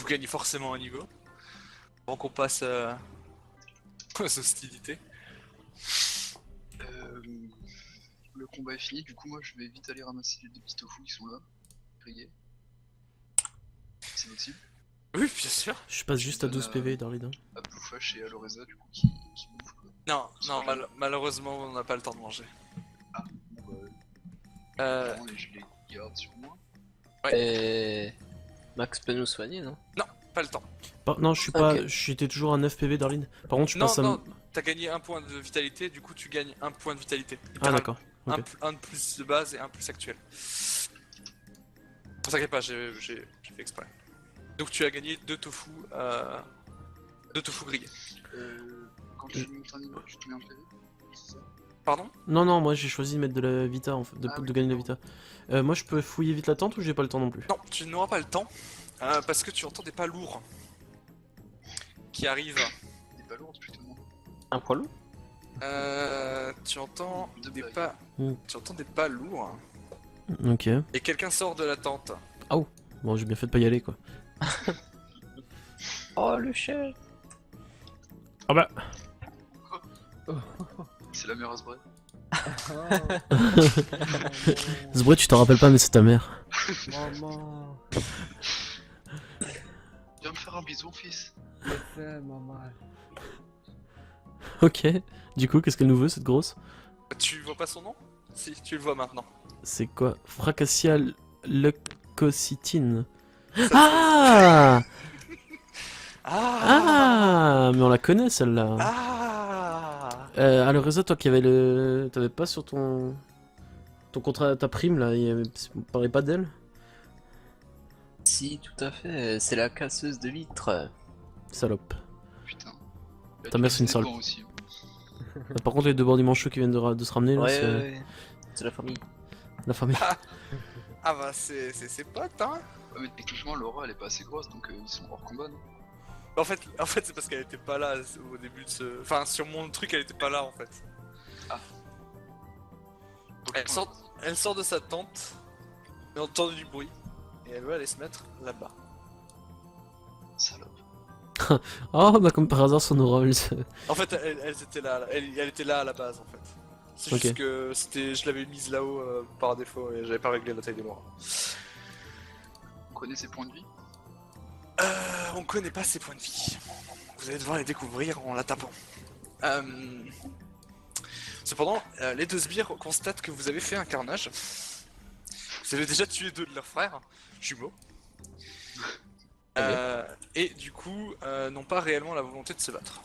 gagnez forcément un niveau. Avant qu'on passe aux hostilités. Le combat est fini, du coup moi je vais vite aller ramasser les deux petits tofu qui sont là, grillés. C'est possible. Oui, bien sûr. Je passe juste à 12 PV, Darlid. À Bouffache et à Loreza du coup qui bouffent quoi. Non, non, malheureusement on n'a pas le temps de manger. Ah, bon bah... Euh, je les garde sur moi. Et... Max peut nous soigner, non? non, pas le temps. Non, je suis pas. Ok. J'étais toujours à 9 PV, Darlin. Par contre, je Non, passe à. non, t'as gagné un point de vitalité, du coup tu gagnes un point de vitalité. Ah, d'accord. Ok. Un de plus de base et un plus actuel. Ne t'inquiète pas, j'ai fait exprès. Donc tu as gagné 2 tofu grillés. Quand tu montes un niveau, tu te mets un PV, c'est ça? Pardon? Non, non, moi j'ai choisi de mettre de la Vita, en fait, de oui, gagner de la Vita. Moi je peux fouiller vite la tente ou j'ai pas le temps non plus? Non, tu n'auras pas le temps, parce que tu entends des pas lourds qui arrivent. Des pas lourdes plutôt non. Un poids lourd? Tu entends De des blague. pas... Mm. Tu entends des pas lourds, Ok. et quelqu'un sort de la tente. Bon, j'ai bien fait de pas y aller, quoi. Oh, le chien! Ah bah. C'est la mère à se brûler. Ce bruit, tu t'en rappelles pas, mais c'est ta mère. Maman, Viens me faire un bisou fils. je fais maman. Ok. Du coup, qu'est-ce qu'elle nous veut, cette grosse? Tu vois pas son nom? Si, tu le vois maintenant. C'est quoi? Fracassia leucocytine. Ah! Ah! Mais on la connaît, celle-là. Ah Alors Reza, toi qui avais le... T'avais pas sur ton contrat, ta prime là, on parlait pas d'elle? Si, tout à fait, c'est la casseuse de vitres. Salope. Putain. Ta mère, c'est une sale. salope. Par contre, les deux bords du manchot qui viennent de se ramener là, Ouais, c'est ouais, c'est la famille. la famille. Ah bah c'est ses potes, hein. Ouais, mais techniquement Laura elle est pas assez grosse donc ils sont hors combat non? En fait c'est parce qu'elle était pas là au début de ce... Enfin, sur mon truc, elle était pas là, en fait. Donc, Elle sort de sa tente, elle entend du bruit, et elle va aller se mettre là-bas. Salope. Oh, bah comme par hasard, son Rolls. En fait, elle était là, elle était là à la base, en fait. C'est Ok. juste que je l'avais mise là-haut par défaut, et j'avais pas réglé la taille des morts. On connaît ses points de vie? On connaît pas ses points de vie. Vous allez devoir les découvrir en la tapant. Cependant, les deux sbires constatent que vous avez fait un carnage. Vous avez déjà tué 2 de leurs frères, jumeaux. Et du coup, n'ont pas réellement la volonté de se battre.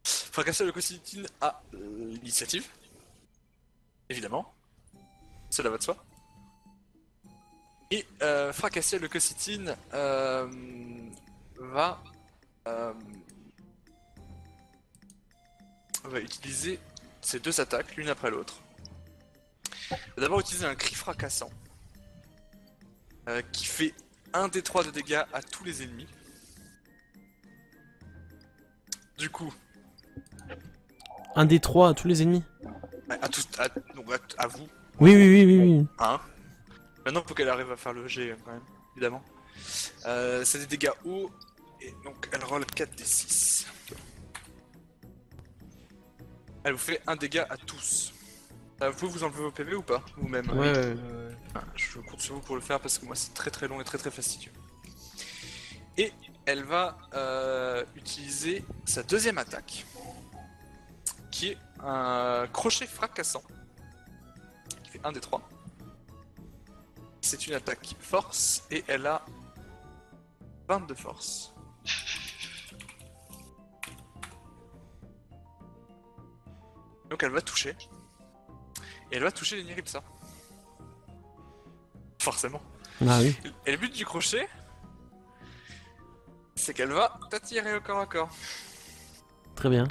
Fracasser le Cositine a l'initiative. Évidemment. Cela va de soi. Et Fracasser le Cositine va utiliser ces 2 attaques l'une après l'autre. Il va d'abord utiliser un cri fracassant qui fait 1 des 3 de dégâts à tous les ennemis. Du coup, Un des 3 à tous les ennemis. donc à vous, Oui, oui, oui, oui, oui. hein. Maintenant, faut qu'elle arrive à faire le G quand même, évidemment. C'est des dégâts hauts, et donc elle roll 4 des 6. Elle vous fait 1 dégât à tous. Vous pouvez vous enlever vos PV ou pas? Vous-même? Ouais, ouais. Je compte sur vous pour le faire parce que moi c'est très long et très fastidieux. Et elle va utiliser sa deuxième attaque, qui est un crochet fracassant, qui fait 1 des 3. C'est une attaque force et elle a 20 de force. Donc elle va toucher. Et elle va toucher les Niripsa. Forcément. Ah oui. Et le but du crochet, c'est qu'elle va t'attirer au corps à corps. Très bien.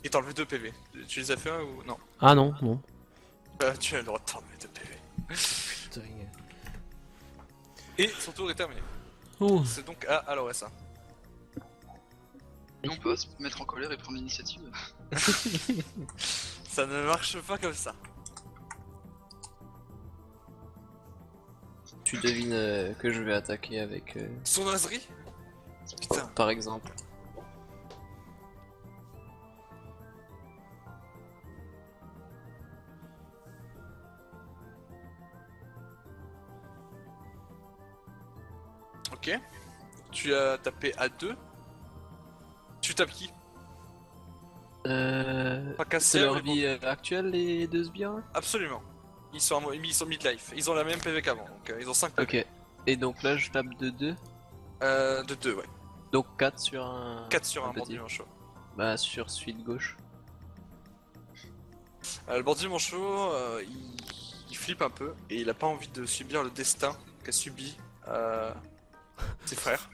Et t'enlever 2 PV. Tu les as fait un ou non? Ah non, non. Tu as le droit de t'enlever 2 PV. Putain. Et son tour est terminé. Oh. C'est donc à Aloressa. Et on peut se mettre en colère et prendre l'initiative. Ça ne marche pas comme ça. tu devines que je vais attaquer avec, Sournoiserie. Putain. par exemple. Ok. Tu as tapé à 2. Tu tapes qui? Pas C'est Cassiel, leur mais bon. vie actuelle, les deux sbires là? Absolument. Ils sont mid-life. Ils ont la même PV qu'avant, donc ils ont 5 PV. Ok. Et donc là, je tape de 2. De 2, ouais. Donc 4 sur un. 4 sur un petit. bandit manchot. Bah, sur celui de gauche. Le bandit manchot, il flippe un peu et il a pas envie de subir le destin qu'a subi ses frères.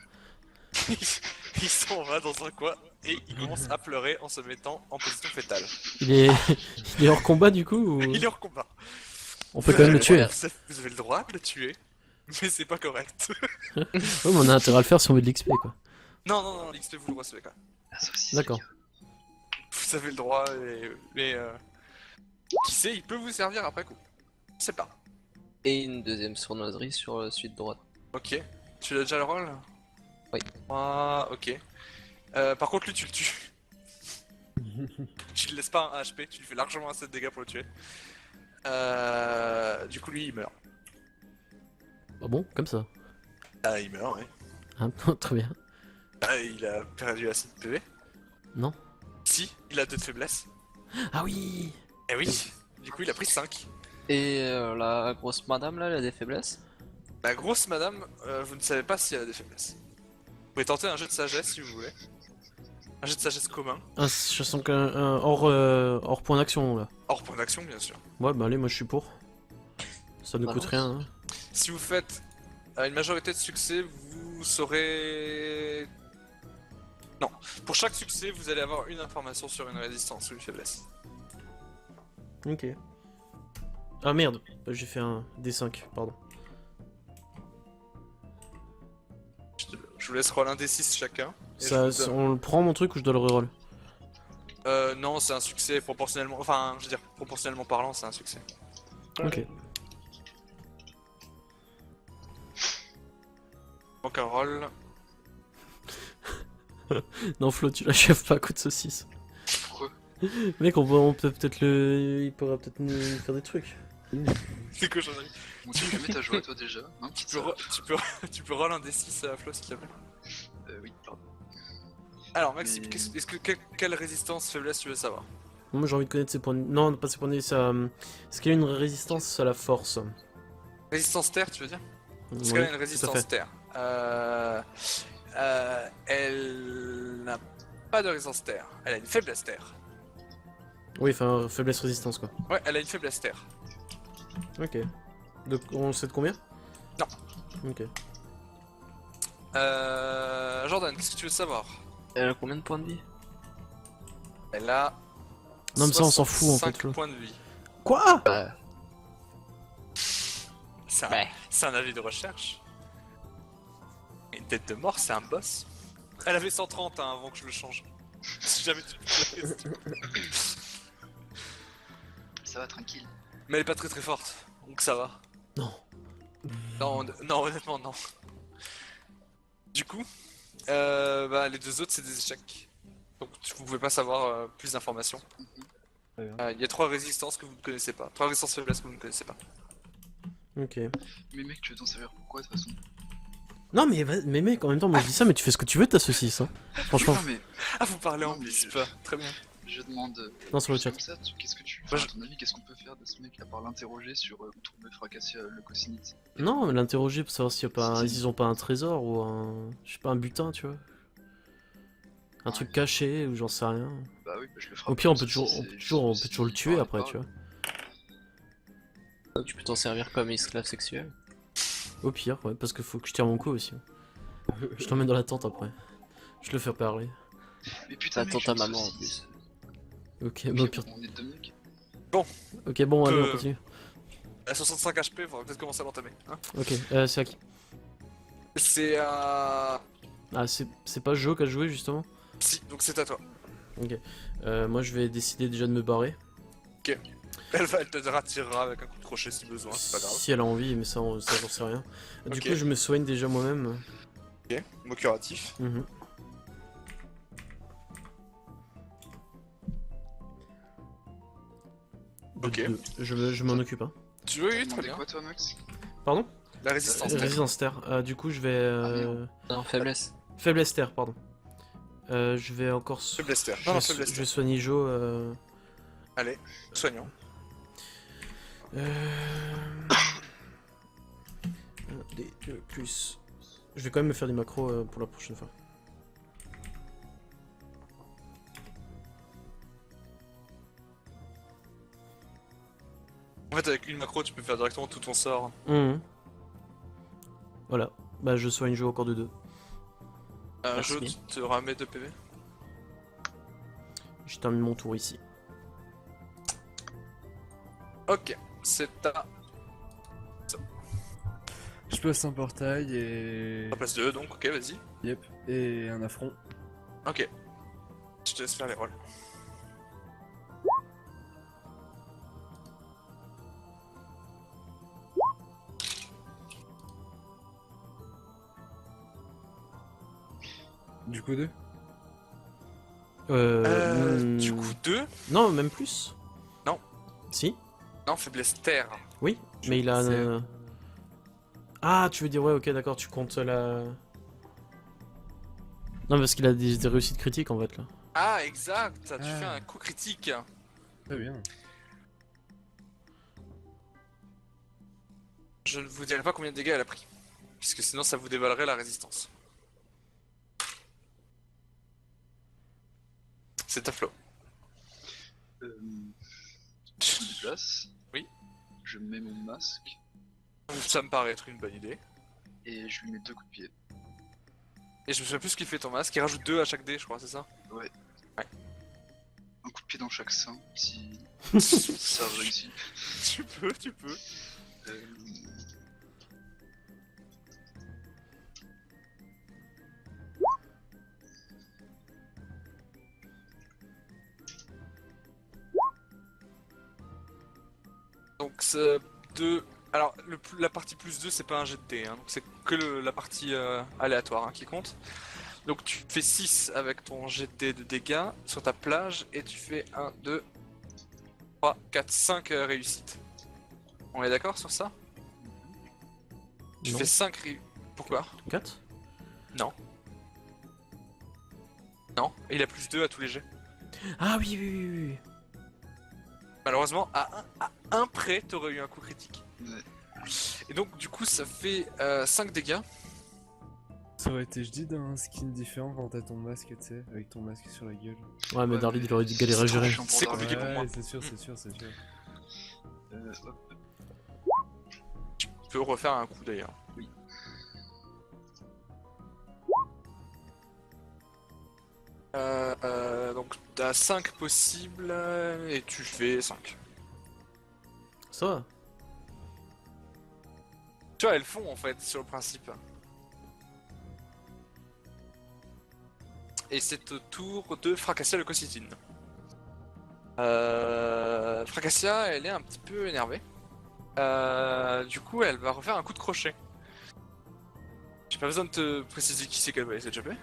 Il s'en va dans un coin et il commence à pleurer en se mettant en position fétale. Il est... il est hors combat du coup ou... Il est hors combat. On peut quand même le tuer. Vous avez le droit de le tuer, mais c'est pas correct. Ouais, mais on a intérêt à le faire si on veut de l'XP quoi. Non, l'XP vous le recevez quand même. La saucisse. D'accord. Vous avez le droit, mais qui sait, il peut vous servir après coup. C'est pas. Et une deuxième sournoiserie sur celui de droite. Ok. Tu l'as déjà le rôle? Oui. Ah, ok. Par contre, lui, tu le tues. Tu le laisses pas un HP, tu lui fais largement assez de dégâts pour le tuer. Du coup, lui, il meurt. Ah bon, comme ça. Ah, il meurt, ouais. Ah, très bien. Ah, il a perdu assez de PV. Non. Si, il a 2 de faiblesse. Ah oui. Eh oui. Du coup, il a pris 5. Et la grosse madame là, elle a des faiblesses? La grosse madame, vous ne savez pas si elle a des faiblesses. Vous pouvez tenter un jet de sagesse si vous voulez. Un jet de sagesse commun. Ah, je sens qu'un hors, hors point d'action là. Hors point d'action, bien sûr. Ouais, bah allez, moi je suis pour. Ça ne Balance. coûte rien. Hein. Si vous faites une majorité de succès, vous saurez... Non. Pour chaque succès, vous allez avoir une information sur une résistance ou une faiblesse. Ok. Ah merde, j'ai fait un D5, pardon. Je vous laisse roll un D6 chacun. et Ça, je vous donne- on le prend mon truc ou je dois le reroll? Non, c'est un succès proportionnellement... Enfin, je veux dire, proportionnellement parlant, c'est un succès. Ok. Donc un roll... Non Flo, tu l'achèves pas, coup de saucisse. Pourquoi? Mec, on peut peut-être le... Il pourra peut-être nous faire des trucs. C'est cochonnerie. Mon dieu, jamais t'as joué à toi déjà? Non, Tu peux, tu peux roll un D6 à Flo s'il te plaît. Oui, pardon. Alors Maxime, Mais- est-ce que quelle résistance, faiblesse tu veux savoir? Moi j'ai envie de connaître ses points de... Non, pas ses points de vie, ça... Est-ce qu'il y a une résistance à la force? Résistance terre, tu veux dire? Est-ce Oui, qu'elle a une tout à résistance fait. terre? Elle n'a pas de résistance terre. Elle a une faiblesse terre. Oui, enfin, faiblesse résistance quoi. Ouais, elle a une faiblesse terre. Ok. Donc on sait de combien? Non. Ok. Jordan, qu'est-ce que tu veux savoir? Elle a combien de points de vie? Elle a. Non, mais ça, on s'en fout, en fait, 65 Flo. points de vie. Quoi? Bah, C'est un avis de recherche. Une tête de mort, c'est un boss. Elle avait 130 hein, avant que je le change. Si jamais tu le Ça va, tranquille. Mais elle est pas très forte, donc ça va. Non. Non, honnêtement, non. Du coup, les deux autres, c'est des échecs. Donc vous pouvez pas savoir plus d'informations. Il y a 3 résistances que vous ne connaissez pas. 3 résistances faiblesses que vous ne connaissez pas. Ok. Mais mec, tu veux t'en servir pourquoi de toute façon? Non mais mec, en même temps, moi je dis ça, mais tu fais ce que tu veux de ta saucisse, hein. Franchement. Non, mais Ah, vous parlez Non, en mais bisp. je- Très bien. je demande. Non, sur le chat. Comme ça, qu'est-ce que tu. Moi, Enfin, je- à ton avis, qu'est-ce qu'on peut faire de ce mec à part l'interroger sur où trouver Fracassia le cosinite? Non, mais l'interroger pour savoir s'il y a pas s'ils ont pas un trésor ou un... Je sais pas, un butin, tu vois. Un truc caché ou j'en sais rien. Bah oui, bah, je le ferai. Au pire, on après, peut ça, toujours, c'est on juste peut si toujours le il tuer parle, après, il tu parle. vois. tu peux t'en servir comme esclave sexuel. Au pire, ouais, parce qu'il faut que je tire mon coup aussi. Je t'emmène dans la tente après. Je le fais parler. Mais putain, T'attends mec, ta je maman en saucisse. plus. Ok, Ok, bah au pire. bon, on est deux mecs. Ok, bon, allez, on Euh, continue. À 65 HP, il faudra peut-être commencer à l'entamer. Hein, Ok, c'est à qui? c'est à. Ah, c'est pas Jo qui a joué justement? Si, donc c'est à toi. Ok. Moi je vais décider déjà de me barrer. Ok. Elle te rattirera avec un coup de crochet si besoin, c'est pas grave. Si elle a envie, mais ça j'en sais rien. Du Ok. coup, je me soigne déjà moi-même. Ok, mot curatif. Mhm. De Ok. deux. Je m'en occupe, hein. Tu veux, oui, T'as très demandé bien. quoi toi Max? Pardon? La résistance. terre. Résistance terre. Du coup, je vais... Non, faiblesse. Faiblesse terre, pardon. Je vais encore... Faiblesse terre. Je Non, vais, non, faiblesse je vais terre. soigner Jo. Allez, soignons. 1 des 2 plus... Je vais quand même me faire des macros pour la prochaine fois. En fait, avec une macro, tu peux faire directement tout ton sort. Mhm. Voilà. Bah, je soigne Jo encore de 2. Je Merci. te ramets 2 PV. Je termine mon tour ici. Ok, c'est ta Je passe un portail et. place 2, donc ok, vas-y. Yep. Et un affront. Ok. Je te laisse faire les rôles. Du coup, 2. Du coup, 2. Non, même plus. Non. Si. Non, faiblesse terre. Oui, mais il a... C'est- Ah, tu veux dire, ouais, ok, d'accord, tu comptes la... Non, parce qu'il a des réussites critiques, en fait, là. Ah, exact. Tu Ah. fais un coup critique. Très bien. Je ne vous dirai pas combien de dégâts elle a pris. Puisque sinon, ça vous dévalerait la résistance. C'est ta flow. Je me déplace. Oui. Je mets mon masque Ça me paraît être une bonne idée. et je lui mets 2 coups de pied. Et je me souviens plus ce qu'il fait ton masque. Il rajoute 2 à chaque dé, je crois, c'est ça? Un coup de pied dans chaque sein si ça réussit. Tu peux, tu peux. Euh, Donc, c'est 2. Alors, la partie plus 2, c'est pas un jet de dé, hein, donc c'est que la partie aléatoire hein, qui compte. Donc, tu fais 6 avec ton jet de dé de dégâts sur ta plage et tu fais 1, 2, 3, 4, 5 réussites. On est d'accord sur ça? Tu Non. fais 5 Pourquoi? 4. Non. Non, et il a plus 2 à tous les jets. Ah oui, oui, oui, oui. Malheureusement, à un près, t'aurais eu un coup critique. Ouais. Et donc, du coup, ça fait 5 dégâts. Ça aurait été, je dis, d'un skin différent quand t'as ton masque, tu sais, avec ton masque sur la gueule. Ouais, mais Ouais, Darly, mais il aurait dû galérer à c'est trop gérer. chiant pour C'est Darly. compliqué pour moi. c'est sûr, c'est sûr, c'est sûr. Hop. Tu peux refaire un coup d'ailleurs. Oui. Donc t'as 5 possibles et tu fais 5. Ça va. Tu vois, elles font en fait sur le principe. Et c'est au tour de Fracassia le Cocytine. Fracassia, elle est un petit peu énervée. Du coup, elle va refaire un coup de crochet. J'ai pas besoin de te préciser qui c'est qu'elle va essayer de choper.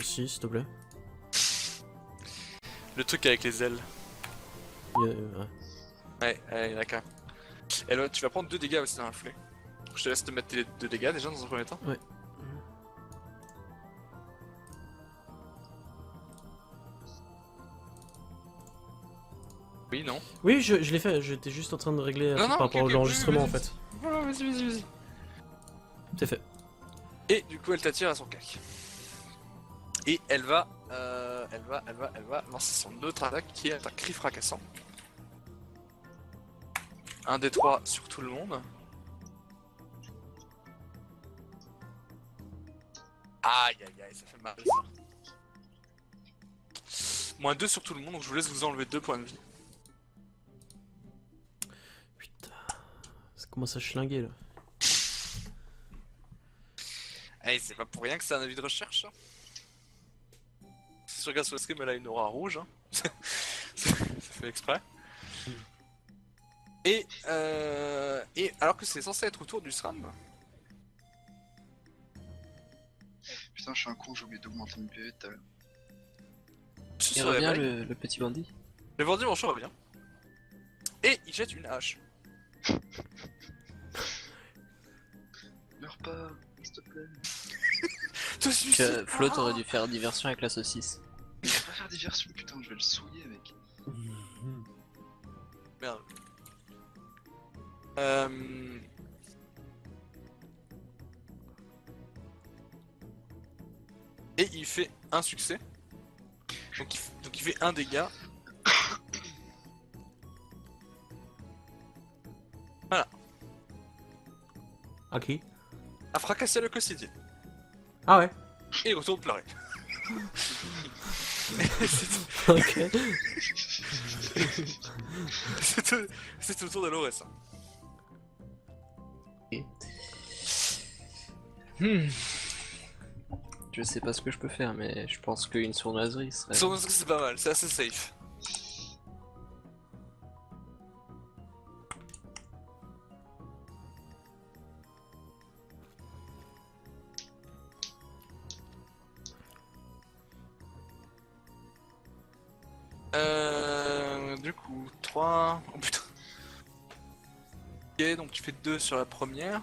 Si, s'il te plaît. Le truc avec les ailes. Ouais. Ouais, il y en a qu'un. Tu vas prendre 2 dégâts aussi dans la foulée. Je te laisse te mettre les 2 dégâts déjà dans un premier temps. Ouais. Oui, non. Oui, je l'ai fait, j'étais juste en train de régler un Non, truc non, par ok, rapport ok, à l'enregistrement oui, en vas-y. fait. Voilà, vas-y. C'est fait. Et du coup, elle t'attire à son cac. Et elle va lancer son autre attaque qui est un cri fracassant. Un des 3 sur tout le monde. Aïe, ça fait mal ça. Moins 2 sur tout le monde, donc je vous laisse vous enlever 2 points de vie. Putain. Ça commence à schlinguer là. Hey, c'est pas pour rien que c'est un avis de recherche. Hein. Si tu regardes sur le stream, elle a une aura rouge. Hein. Ça fait exprès. Et alors que c'est censé être autour du SRAM, Putain, je suis un con, j'ai oublié d'augmenter mon PV tout à l'heure. tu Il se revient réveille, le petit bandit. le bandit manchot revient, et il jette une hache. Meurs pas, s'il te plaît. Te suicide. Flo aurait dû faire diversion avec la saucisse. Mais je vais pas faire diversion, putain, je vais le souiller, mec. Merde. Et il fait un succès. Donc il fait un dégât. À qui? A fracassé le quotidien. Ah ouais. Et il retourne pleurer. Ok. C'est au tour de l'ORS. Je sais pas ce que je peux faire, mais je pense qu'une sournoiserie serait. C'est pas mal, c'est assez safe. Du coup, 3. Oh putain. Ok, donc tu fais 2 sur la première.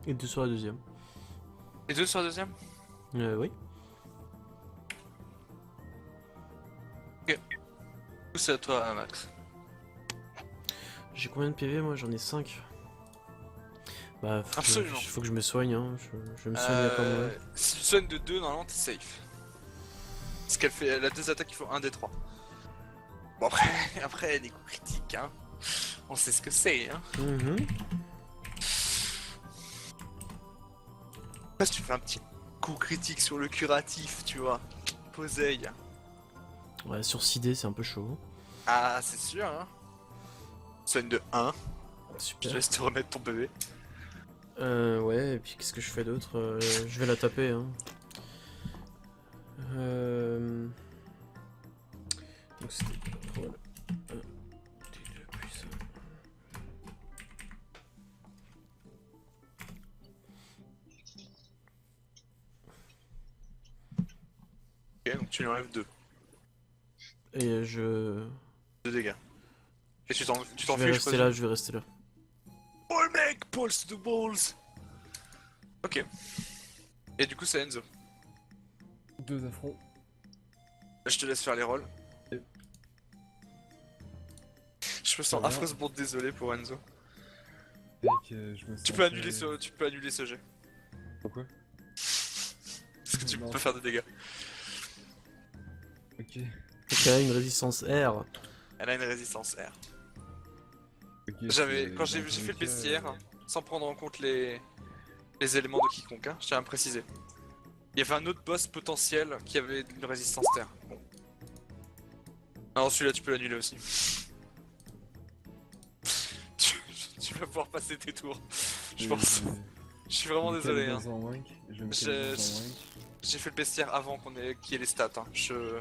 Et 2 sur la deuxième. Et 2 sur la deuxième. Oui. Du coup, c'est à toi, Max. J'ai combien de PV moi? J'en ai 5. Bah, Absolument. faut que je me soigne, hein. Je vais me soigner comme moi. Si tu soignes de 2, normalement t'es safe. Parce qu'elle fait. Elle a 2 attaques qui font 1 des 3. Bon, après les coups critiques, hein. On sait ce que c'est, hein. Après, si tu fais un petit coup critique sur le curatif, tu vois. Poseille. Ouais, sur 6D, c'est un peu chaud. Ah, c'est sûr, hein. Soigne de 1. Je Super. te laisse te remettre ton PV. Ouais, et puis qu'est-ce que je fais d'autre? Je vais la taper, hein. Donc c'était contrôle 1, T2 puissant. Ok, donc tu lui enlèves 2. Et je... 2 dégâts. Et tu Je vais t'enfuis, je rester là, je vais rester là. Oh le mec, pulse to the balls. Ok. Et du coup, c'est Enzo. 2 affronts. Je te laisse faire les rôles. Ok. Je me sens bien. affreusement désolé pour Enzo. Mec, je me Tu sens peux fait- annuler ce jet. Pourquoi? Parce que tu Non. peux faire des dégâts. Ok. Ok, une résistance R. Elle a une résistance R. Ok, Quand j'ai dans tous fait les le cas, bestiaire, sans prendre en compte les éléments de quiconque, hein, je tiens à me préciser. Il y avait un autre boss potentiel qui avait une résistance terre. Bon. Alors celui-là tu peux l'annuler aussi. tu vas pouvoir passer tes tours, je pense. Je suis vraiment désolé. Hein. Je vais me Je- caler dans un wank. J'ai fait le bestiaire avant qu'il y ait les stats, hein. Je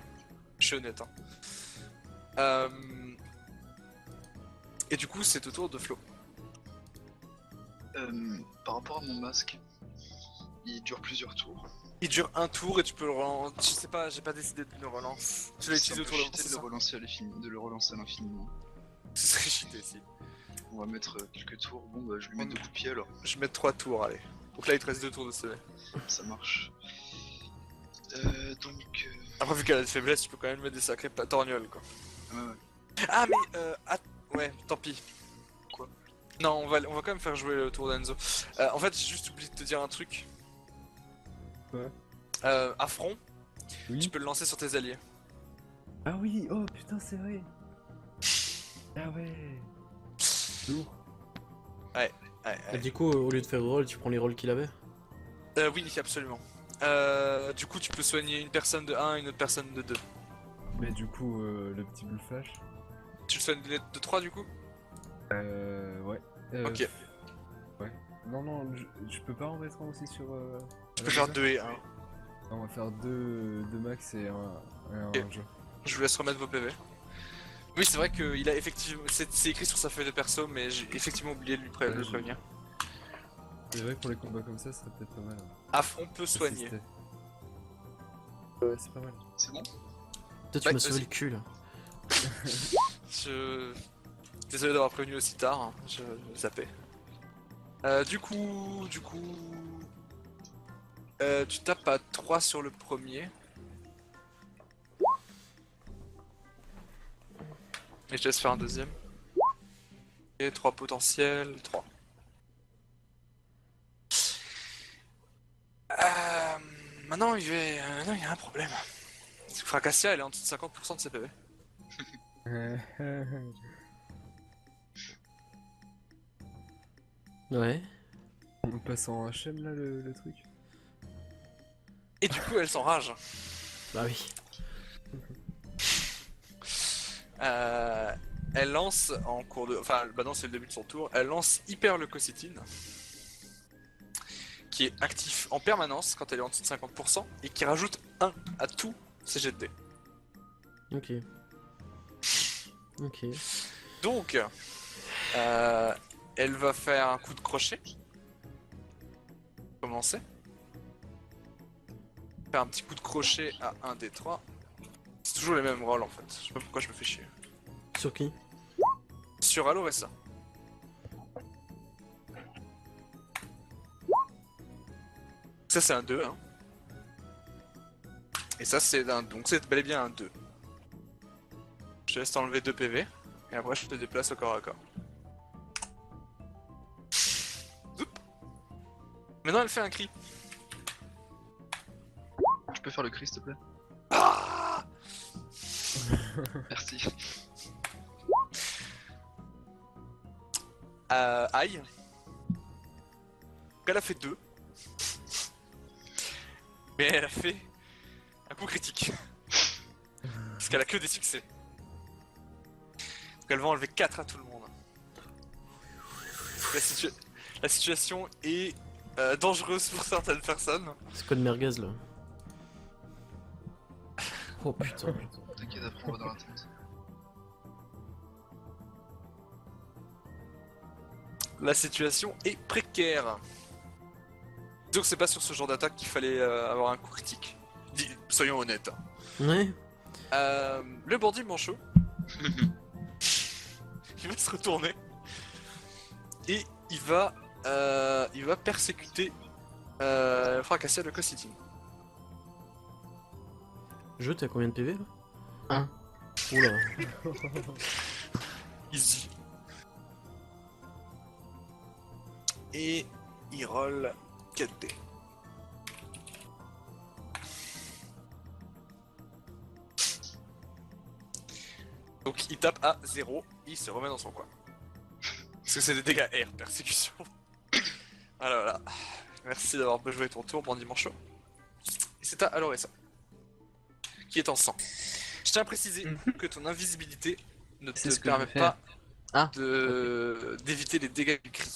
suis honnête. Hein. Et du coup c'est au tour de Flo. Par rapport à mon masque, il dure plusieurs tours. Il dure un tour et tu peux le relancer. Je sais pas, j'ai pas décidé de le relance. Tu l'as utilisé au tour de cheaté de le relancer à l'infini. Ce serait cheaté si. On va mettre quelques tours. Bon, bah, je lui mets 2 coups de pied alors. Je vais mettre 3 tours, allez. Donc là il te reste 2 tours de CV. Ça marche. Donc. Après vu qu'elle a des faiblesses, tu peux quand même mettre des sacrés patorgnoles quoi. Ouais. Ah mais ouais, tant pis. Quoi? Non, on va quand même faire jouer le tour d'Enzo. En fait j'ai juste oublié de te dire un truc. Quoi? À front, Oui. tu peux le lancer sur tes alliés. Ah oui, oh putain, c'est vrai. Ah ouais. Lourd. Et du coup, au lieu de faire le rôle, tu prends les rôles qu'il avait? Oui, absolument. Du coup tu peux soigner une personne de 1 et une autre personne de 2. Mais du coup, le petit blue flash. Tu le soignes de 3 du coup? Ouais. Ok. Ouais. Non, je peux pas en mettre un aussi sur. Tu peux faire 2 et 1. Non, on va faire deux max et un Alors, Ok. Je vous laisse remettre vos PV. Oui, c'est vrai qu'il a effectivement. C'est écrit sur sa feuille de perso, mais j'ai effectivement oublié de lui Ouais, de le j'ai- prévenir. C'est vrai que pour les combats comme ça, ce serait peut-être pas mal. On peut soigner. Assister. Ouais, c'est pas mal. C'est bon? Toi, tu Ouais, m'as sauvé vas-y. le cul là. Je. Désolé d'avoir prévenu aussi tard, hein, je zappais. Du coup. Tu tapes à 3 sur le premier. Et je te laisse faire un deuxième. Et 3 potentiels, 3. Maintenant, il y a un problème. C'est que Fracassia, elle est en dessous de 50% de ses PV. Ouais. On passe en HM là le truc. Et du coup, elle s'enrage. Bah oui. Elle lance en cours de... Enfin, bah non, c'est le début de son tour. Elle lance hyperleucocytine, qui est actif en permanence quand elle est en dessous de 50%, et qui rajoute 1 à tous ses jets de dés. Ok. Ok. Donc, elle va faire un coup de crochet. Commencer. Faire un petit coup de crochet à 1 des 3. C'est toujours les mêmes rôles en fait. Je sais pas pourquoi je me fais chier. Sur qui? Sur Aloressa. Ça c'est un 2 hein. Et ça c'est un... Donc c'est bel et bien un 2. Je te laisse t'enlever 2 PV. Et après je te déplace au corps à corps. Zoup. Maintenant elle fait un cri. Je peux faire le cri s'il te plaît? Ah Merci. Aïe. Elle a fait 2. Mais elle a fait un coup critique. Parce qu'elle a que des succès. Donc elle va enlever 4 à tout le monde. La situation est dangereuse pour certaines personnes. C'est quoi le merguez là? Oh putain. T'inquiète, après on va dans la tente. La situation est précaire. Donc c'est pas sur ce genre d'attaque qu'il fallait avoir un coup critique. Soyons honnêtes. Ouais. Le bandit manchot. Il va se retourner. Et il va persécuter Fracassia de Cossidine. Jeu, t'as combien de PV là? Un. Oula. Easy. Et il roll 4D. Donc il tape à 0, il se remet dans son coin. Parce que c'est des dégâts R, persécution. Voilà. Merci d'avoir joué ton tour, Bandit Manchot. Et c'est à Aloressa, qui est en sang. Je tiens à préciser que ton invisibilité ne C'est te ce que je permet vais faire. pas Ah, d'éviter les dégâts du cri.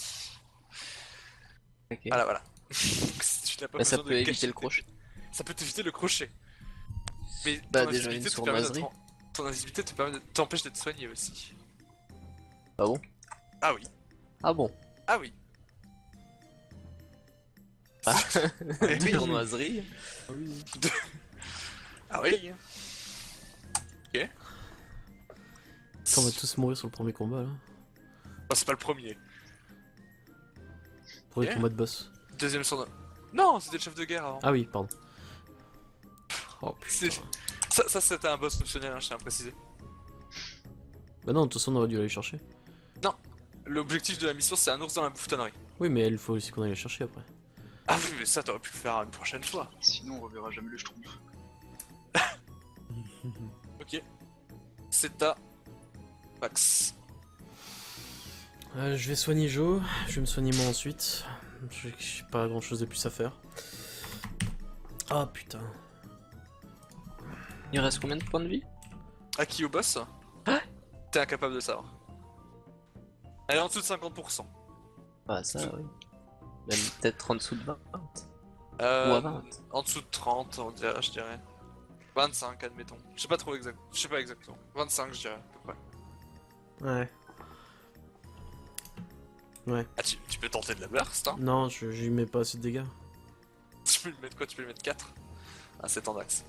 ok. Voilà. Si tu n'as pas Bah, ça besoin de peut éviter cacher le crochet. Ça peut t'éviter le crochet. Mais Bah, ton déjà, invisibilité une te permet sournoiserie. ton invisibilité t'empêche d'être soigné aussi. Ah bon? Ah oui. Ah bon? Ah oui. Ah. Eh oui. Sournoiserie. Ah oui. Ah oui. On va tous mourir sur le premier combat là. Oh, c'est pas le premier. Premier Ok. combat de boss. Deuxième son. Non, c'était le chef de guerre avant. Ah oui, pardon. Oh C'est- putain. Ça c'était un boss optionnel, hein, je tiens à préciser. Bah non, de toute façon on aurait dû aller chercher. L'objectif de la mission c'est un ours dans la bouffonnerie. Oui, mais il faut aussi qu'on aille le chercher après. Ah oui, mais ça t'aurais pu le faire une prochaine fois. Sinon on reverra jamais le schtroumpf. Ok. C'est à Max. Je vais soigner Joe, je vais me soigner moi ensuite. J'ai pas grand chose de plus à faire. Ah putain. Il reste combien de points de vie? À qui au boss? Ah. T'es incapable de savoir. Elle est en dessous de 50%. Ah, ça, oui. Même peut-être en dessous de 20. Ou Euh, à 20. En dessous de 30, on dirait, je dirais. 25, admettons. Je sais pas trop exact. Je sais pas exactement. 25, je dirais, à peu près. Ouais. Ah, tu peux tenter de la burst, hein. Non, je lui mets pas assez de dégâts. Tu peux lui mettre quoi? Tu peux lui mettre 4? Ah, c'est en axe.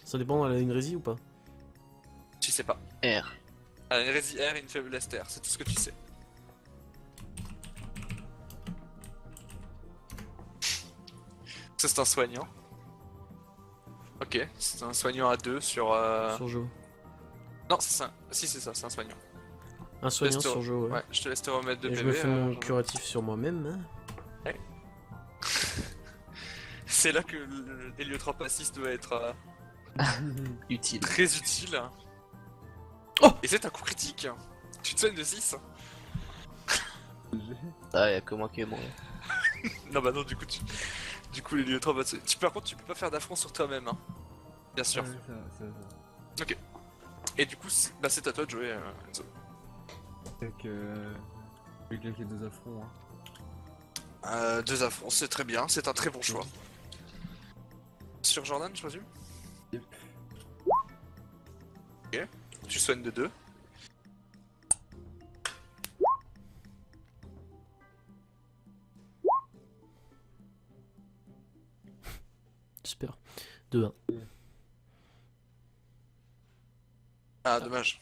Ça dépend, elle a une rési ou pas? Tu sais pas. R. Elle a une rési R et une faiblesse terre, c'est tout ce que tu sais. Ça, c'est un soignant. Ok, c'est un soignant à 2 sur. Sur jeu. Non, c'est ça. Si, c'est ça, c'est un soignant. Un soignant Laisse te- sur jeu, ouais. Ouais, je te laisse te remettre de Et PV. je me fais mon genre. curatif sur moi-même. Hein. C'est là que l'héliotrope assist doit être Utile. très utile. Oh Et c'est un coup critique. Tu te soignes de 6. Ah, y'a que moi qui est mort. Non, bah non, du coup, l'héliotrope va te... Par contre, tu peux pas faire d'affront sur toi-même, hein. Bien sûr. Ouais, ça. Et du coup, c'est à toi de jouer, Enzo. Avec, je vais claquer 2 affronts. Hein. 2 affronts, c'est très bien, c'est un très bon choix. Sur Jordan, je présume? Yep. Ok, tu soignes de 2. Super. 2-1. Ah, dommage.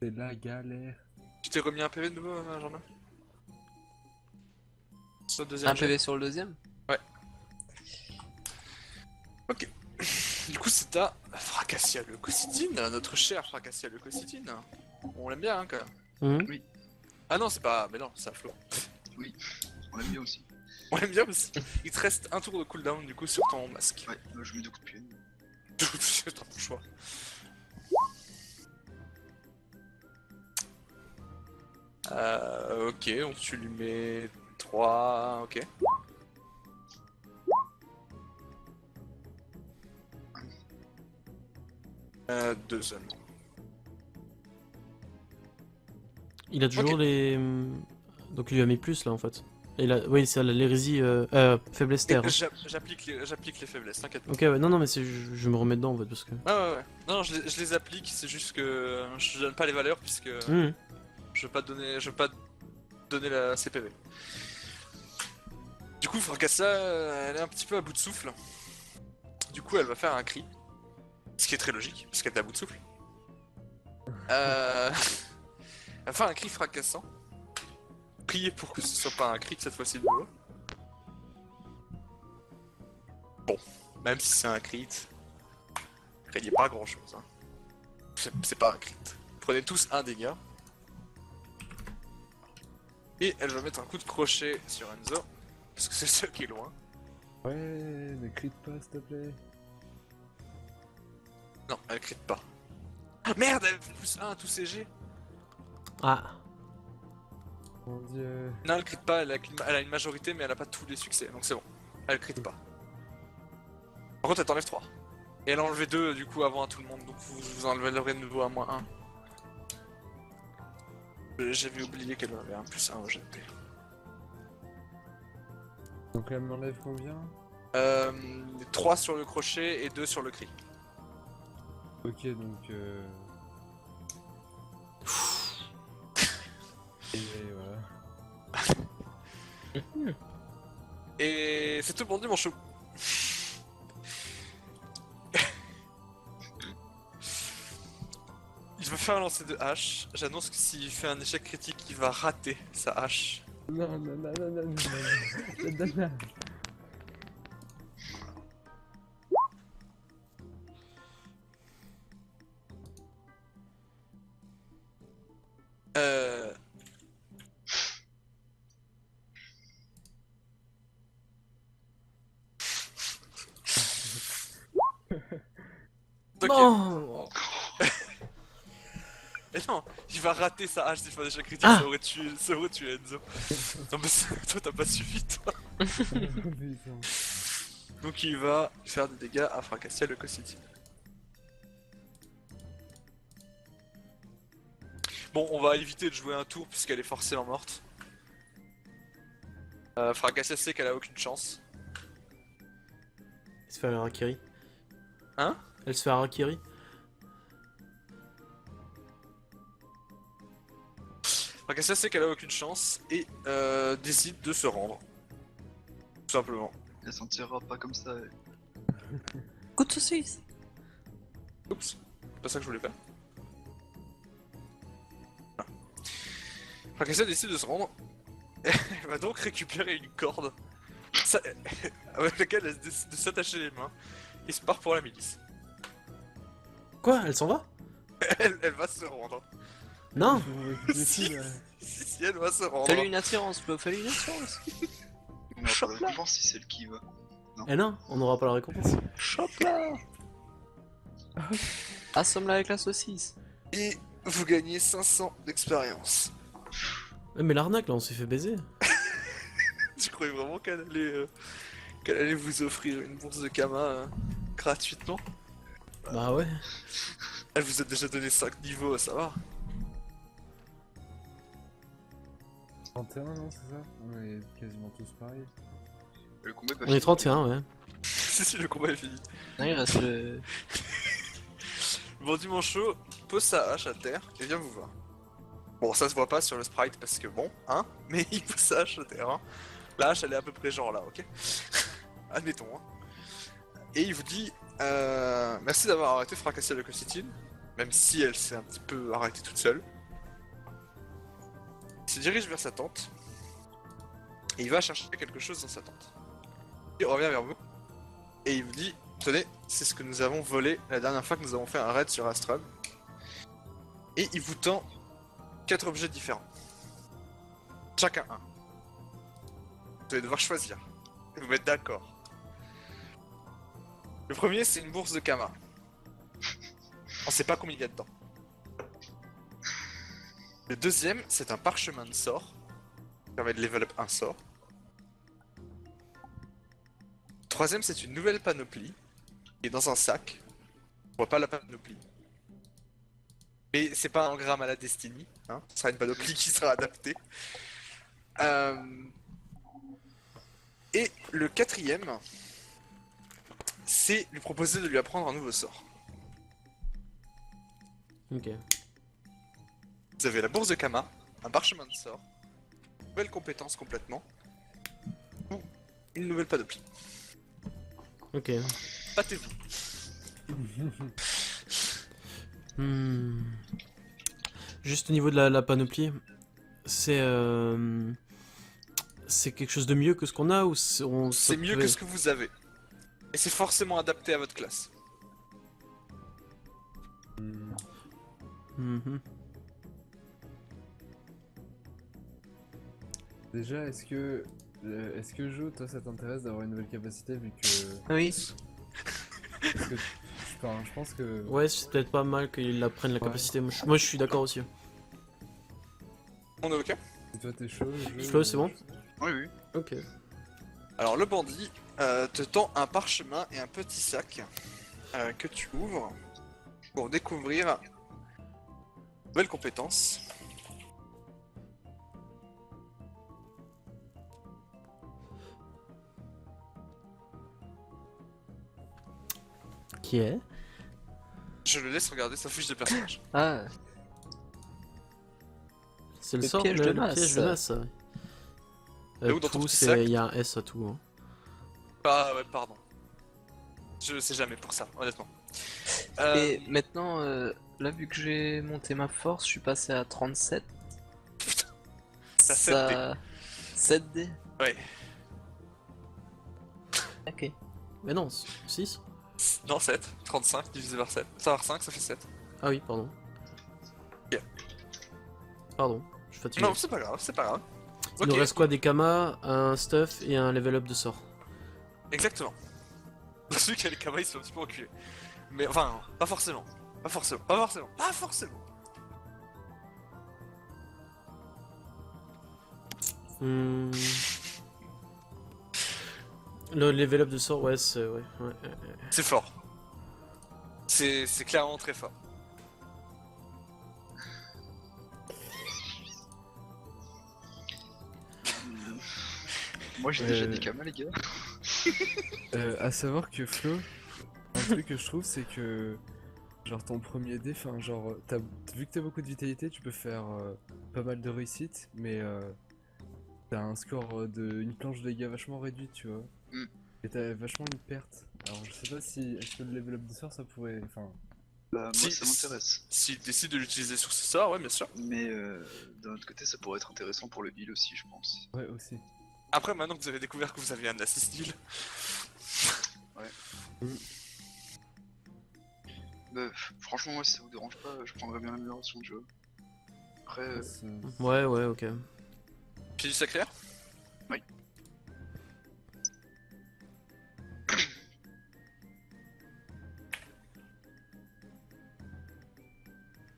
C'est la galère. Tu t'es remis un PV de nouveau, Jordan? Sur le deuxième Un jet. PV sur le deuxième? Ok. Du coup, c'est à Fracassia Leucocytine, notre cher Fracassia Leucocytine. On l'aime bien, hein, quand même. Mhm. Ah non, c'est pas... Mais non, c'est à Flo. On l'aime bien aussi. On l'aime bien aussi. Il te reste un tour de cooldown, du coup, sur ton masque. Ouais, moi je mets 2 coups de pied. C'est un bon choix. Ok, donc tu lui mets 3, ok. Deux seulement. Il a toujours Ok. les. Donc il lui a mis plus là en fait. Et là, oui, c'est l'hérésie faiblesse terre. Hein. J'applique les faiblesses, t'inquiète pas. Ok, ouais, non, non, mais je me remets dedans en fait parce que. Ah ouais. Non, je les applique, c'est juste que je donne pas les valeurs puisque Mhm. je veux pas donner la CPV. Du coup, Fracassa, elle est un petit peu à bout de souffle. Du coup, elle va faire un cri. Ce qui est très logique, parce qu'elle est à bout de souffle. Elle va faire un cri fracassant. Priez pour que ce soit pas un crit cette fois-ci de nouveau. Bon, même si c'est un crit, craignez pas grand-chose. Hein. C'est pas un crit. Prenez tous un dégât. Et elle va mettre un coup de crochet sur Enzo, parce que c'est le seul qui est loin. Ouais, ne crie pas s'il te plaît. Non, elle crit pas. Ah, merde, elle pousse 1 à tous ses jets. Ah, Mon dieu. Non, elle crit pas, elle a une majorité, mais elle a pas tous les succès, donc c'est bon. Elle crit pas. Par contre, elle t'enlève 3. Et elle a enlevé 2 du coup avant à tout le monde, donc vous enlèverez de nouveau à moins 1. J'avais oublié qu'elle avait un plus 1 au GP. Donc elle m'enlève combien? 3 sur le crochet et 2 sur le cri. Ok, donc Et voilà. Et c'est tout pour dire mon chou. Il va faire un lancer de hache. J'annonce que s'il fait un échec critique, il va rater sa hache. Non, non, non, non, non, non, non, non, non. Euh... Ok. non. Mais non, il va rater sa hache s'il fait un échec critique, Ah. ça aurait tué Enzo. Non mais toi t'as pas suffi toi. Putain. Donc il va faire des dégâts à Fracassia Leucocytine. Bon, on va éviter de jouer un tour puisqu'elle est forcément morte. Fracassia sait qu'elle a aucune chance. Il se fait un Harakiri. Hein? Elle se fait harakiri. Fracassia sait qu'elle a aucune chance et décide de se rendre. Tout simplement. Elle s'en tirera pas comme ça. Elle. Coup de saucisse. Oups, c'est pas ça que je voulais faire. Voilà. Fracassia décide de se rendre. Elle va donc récupérer une corde avec laquelle elle décide de s'attacher les mains et se part pour la milice. Quoi? Elle s'en va? Elle va se rendre. Non! Si, si, elle va se rendre. Fais-lui une attirance, Flo, fais-lui une attirance. On va pas Chope la là. récompense si c'est elle qui va. Eh non, on n'aura pas la récompense. Chope-la. Assomme-la avec la saucisse. Et vous gagnez 500 d'expérience. Mais l'arnaque là, on s'est fait baiser. Tu croyais vraiment qu'elle allait vous offrir une bourse de Kama gratuitement? Bah ouais. Elle vous a déjà donné 5 niveaux, ça va. 31, non, c'est ça? On est quasiment tous pareils. Le combat est pas On est 31, ouais. Si, le combat est fini. Non, il reste le... Bon, Manchot pose sa hache à terre et vient vous voir. Bon, ça se voit pas sur le sprite parce que bon, hein, mais il pose sa hache à terre. Hein. La hache, elle est à peu près genre là, ok? Admettons. Hein. Et il vous dit merci d'avoir arrêté de fracasser la Constantine, même si elle s'est un petit peu arrêtée toute seule. Il se dirige vers sa tente et il va chercher quelque chose dans sa tente. Il revient vers vous et il vous dit tenez, c'est ce que nous avons volé la dernière fois que nous avons fait un raid sur Astrum. Et il vous tend 4 objets différents. Chacun un. Vous allez devoir choisir et vous mettre d'accord. Le premier, c'est une bourse de Kama. On sait pas combien il y a dedans. Le deuxième, c'est un parchemin de sort. Ça permet de level up un sort. Le troisième, c'est une nouvelle panoplie. Qui est dans un sac. On voit pas la panoplie. Mais c'est pas un engramme à la Destiny. Hein. Ce sera une panoplie qui sera adaptée. Et le quatrième, c'est lui proposer de lui apprendre un nouveau sort. Ok. Vous avez la bourse de Kama, un parchemin de sort, une nouvelle compétence complètement, ou une nouvelle panoplie. Ok. Battez-vous. Juste au niveau de la panoplie, c'est quelque chose de mieux que ce qu'on a ou C'est mieux que ce que vous avez. Et c'est forcément adapté à votre classe. Mhm. Déjà, est-ce que Jo, toi, ça t'intéresse d'avoir une nouvelle capacité vu que... Oui. Parce que enfin, je pense que... Ouais, c'est peut-être pas mal qu'ils apprennent la Ouais. capacité. Moi, je suis d'accord aussi. On est ok? Si toi t'es chaud, Jo, Flo, c'est bon? Oui, oui. Ok. Alors le bandit te tend un parchemin et un petit sac que tu ouvres pour découvrir une nouvelle compétence. Qui est? Je le laisse regarder sa fiche de personnage. Ah, C'est le Le sort, piège de masse. piège de masse. Ça. Et où dans ton Tout, petit sac il y a un S à tout. Hein. Ah ouais, pardon. Je sais jamais pour ça, honnêtement. et maintenant, là, vu que j'ai monté ma force, je suis passé à 37. T'as Ça... 7D. Ouais. Ok. Mais non, 6? Non, 7. 35 divisé par 7. Ça va faire 5, ça fait 7. Ah oui, pardon. Ok. Pardon, je suis fatigué. Non, c'est pas grave, c'est pas grave. Il nous reste quoi? Des kamas, un stuff et un level up de sort. Exactement. Celui qui a les kamas, ils sont un petit peu reculés. Mais enfin, pas forcément. Pas forcément. Pas forcément. Pas forcément. Hmm. Le level up de sort, ouais, c'est... Ouais, ouais. C'est fort. C'est clairement très fort. Moi j'ai déjà des kamas, les gars. à savoir que Flo, truc que je trouve, c'est que genre ton premier dé, enfin genre vu que t'as beaucoup de vitalité, tu peux faire pas mal de réussite, mais t'as un score une planche de dégâts vachement réduite, tu vois. Mm. Et t'as vachement une perte. Alors je sais pas si est-ce que le level up de sort ça pourrait, enfin Bah, moi Si- ça m'intéresse. S'il décide de l'utiliser sur ses sorts, ouais, bien sûr. Mais d'un autre côté, ça pourrait être intéressant pour le heal aussi, je pense. ouais aussi. Après, maintenant que vous avez découvert que vous aviez un assist heal, Bah, franchement, moi, si ça vous dérange pas, je prendrais bien l'amélioration de jeu. Après, Ouais, ouais, ok. pied du sacré.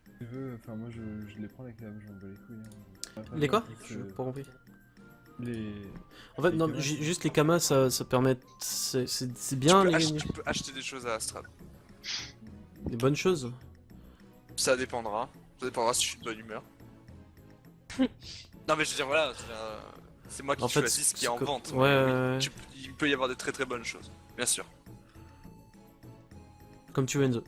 Si tu veux, enfin moi je les prends les clames, je m'en bats les couilles. Hein. Enfin, Les quoi? en fait, J'ai pas compris. les... En fait, les non, kamas, juste les kamas, ça permet. C'est bien Tu peux acheter des choses à Astrad. les bonnes choses. Ça dépendra. Ça dépendra si je suis de bonne humeur. Non, mais je veux dire, voilà, c'est moi qui En fait, choisis ce qui est en vente. Ouais, ouais, Il peut y avoir de très très bonnes choses, bien sûr. comme tu veux, Enzo.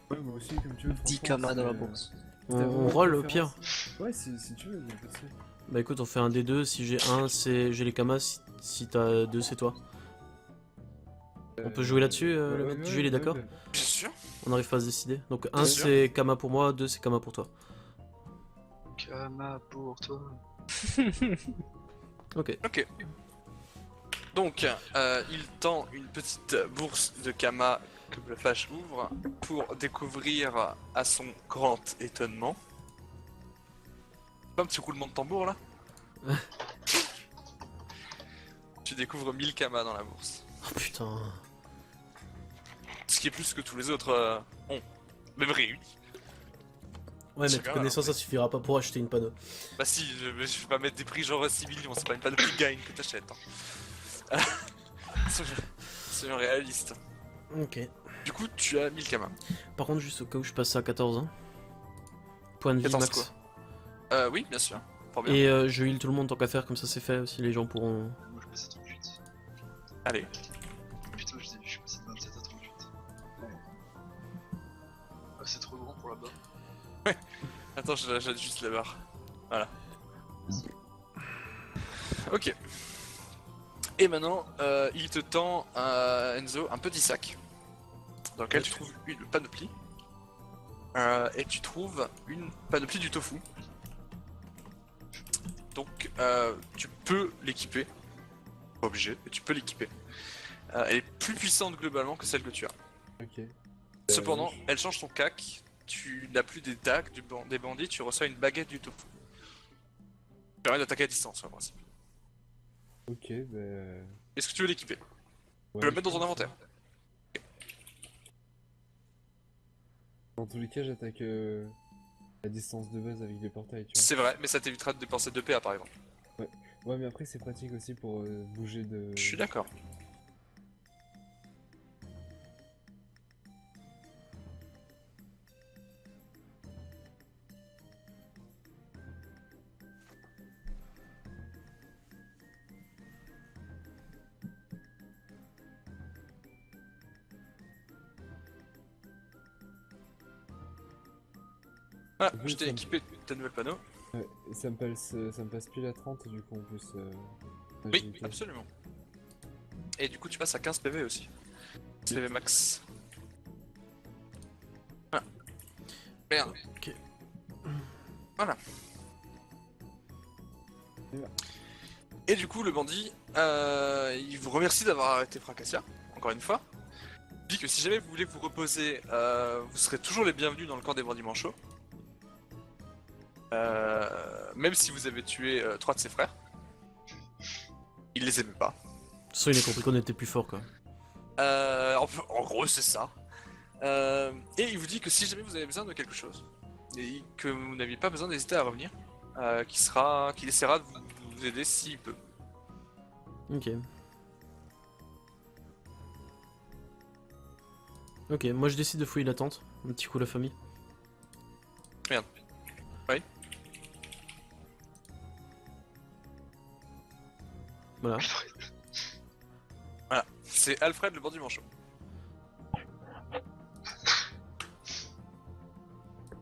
Ouais, moi aussi, comme tu veux. 10 franchement, kamas dans la c'est- bourse. On, T'as on vraiment roll une au pire. préférence Ouais, si tu veux, y'a pas de souci. Bah écoute, on fait un des deux. Si j'ai un, j'ai les kamas. Si t'as deux, c'est toi. On peut jouer là-dessus, le maître du jeu, il est d'accord? ouais. Bien sûr. On n'arrive pas à se décider. Donc un Bien sûr. c'est kama pour moi, deux c'est kama pour toi. Kama pour toi. Ok. Ok. Donc, il tend une petite bourse de Kama que le Flash ouvre pour découvrir à son grand étonnement. Pas un petit roulement de tambour là? Tu découvres 1000 Kama dans la bourse. Oh putain. Ce qui est plus que tous les autres ont, même réunis. Ouais, C'est mais bien, connaissance, ça suffira pas pour acheter une panneau. Bah si, je vais pas mettre des prix genre 6 millions, c'est pas une panoplie de gain que t'achètes. Hein. Soyons réalistes. Ok. Du coup, tu as 1000 Kama. Par contre, juste au cas où je passe à 14, hein. Point de vie 14 max. quoi? Oui, bien sûr. Fort bien. Et je heal tout le monde tant qu'à faire, comme ça c'est fait aussi, les gens pourront. Moi, je passe à 38. Allez. Putain, je suis passé de 27 à 38. Ah, c'est trop grand pour là-bas. Attends, j'ajoute juste la barre. Voilà. Ok. Et maintenant, il te tend, Enzo, un petit sac dans lequel tu trouves une panoplie. Et tu trouves une panoplie du tofu. Donc, tu peux l'équiper. Pas obligé, mais tu peux l'équiper. Elle est plus puissante globalement que celle que tu as. Ok. Cependant, elle change ton cac. Tu n'as plus des dagues des bandits, tu reçois une baguette du tofu. Ça permet d'attaquer à distance, en principe. Ok, bah. Est-ce que tu veux l'équiper? Tu Ouais, peux le mettre dans je ton pense. inventaire. Dans tous les cas, j'attaque la distance de base avec les portails, tu C'est vrai, mais ça t'évitera de dépenser 2 PA par exemple. vois. Ouais, mais après, c'est pratique aussi pour bouger de. Je suis d'accord. Ah, En plus, je t'ai ça me- équipé ta nouvelle panneau. Ouais, et ça me passe pile à 30 du coup en plus. Oui, agilité. absolument. Et du coup, tu passes à 15 PV aussi. 15 PV max. Voilà. Merde. Ok. Voilà. Bien. Et du coup, le bandit, il vous remercie d'avoir arrêté Fracassia, encore une fois. Il dit que si jamais vous voulez vous reposer, vous serez toujours les bienvenus dans le camp des bandits manchots. Même si vous avez tué 3 de ses frères. Il les aimait pas. De toute façon, il a compris qu'on était plus fort quoi. En gros, c'est ça. Et il vous dit que si jamais vous avez besoin de quelque chose, et que vous n'aviez pas besoin d'hésiter à revenir, qu'il essaiera de vous aider s'il peut. Ok. Ok, moi je décide de fouiller la tente. Un petit coup la famille. Merde. Oui. Voilà. Voilà. C'est Alfred le bandit manchot.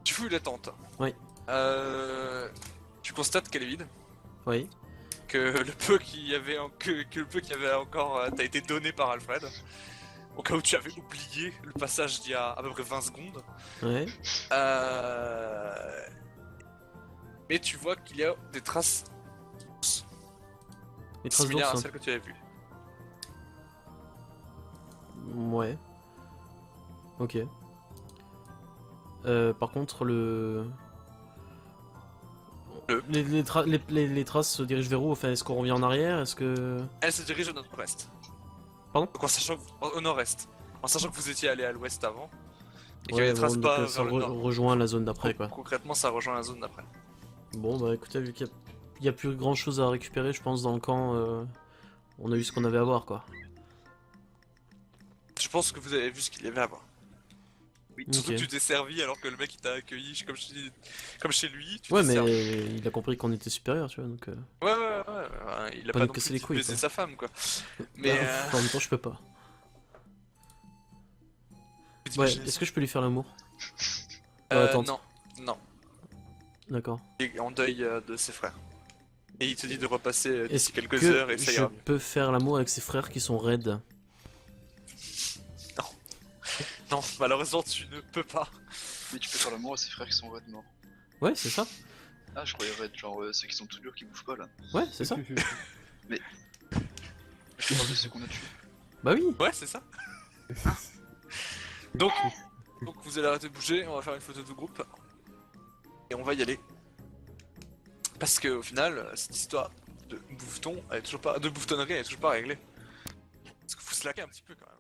Tu fouilles la tente. Oui. Tu constates qu'elle est vide. Oui. Que le peu qu'il y avait, que le peu qu'il y avait encore t'a été donné par Alfred. Au cas où tu avais oublié le passage d'il y a à peu près 20 secondes. Ouais. Mais tu vois qu'il y a des traces Les traces similaires à d'ours. celles que tu avais vues. Ouais. Ok. Par contre, les traces se dirigent vers où? Enfin, est-ce qu'on revient en arrière? Est-ce que... Elle se dirige au nord-ouest. Pardon? Donc en sachant au nord-est. En sachant que vous étiez allé à l'ouest avant. Et qu'il y Ouais, avait des traces bon, pas donc, ça vers le nord. rejoint la zone d'après, quoi. Concrètement, ça rejoint la zone d'après. Bon, bah écoutez, vu qu'il y a plus grand chose à récupérer, je pense, dans le camp, on a eu ce qu'on avait à voir, quoi. Je pense que vous avez vu ce qu'il y avait à voir. Oui. Surtout Ok. que tu t'es servi alors que le mec il t'a accueilli comme chez lui. Tu Ouais, t'es mais servi. il a compris qu'on était supérieur, tu vois, donc... Ouais, il a Pas pas nous non casser plus les dit de couilles, baiser quoi. sa femme quoi. Mais Bah, en même temps, je peux pas. Ouais, t'imagines est-ce ça que je peux lui faire l'amour? Attends. non. D'accord. Il est en deuil de ses frères. Et il te dit de repasser Est-ce d'ici quelques que heures et ça je ira mieux. peux faire l'amour avec ses frères qui sont raides? Non, malheureusement tu ne peux pas. Mais tu peux faire l'amour à ses frères qui sont raides morts. Ouais, c'est ça. Ah, je croyais raid, genre ceux qui sont tout durs qui bougent pas là. Ouais, c'est ça. Je parle de ceux qu'on a tués. Bah oui. Ouais, c'est ça. Donc vous allez arrêter de bouger, on va faire une photo de groupe. Et on va y aller. Parce que au final, cette histoire de bouffeton, elle est toujours pas. De bouffonnerie, elle est toujours pas réglée. Parce que vous slackez un petit peu quand même.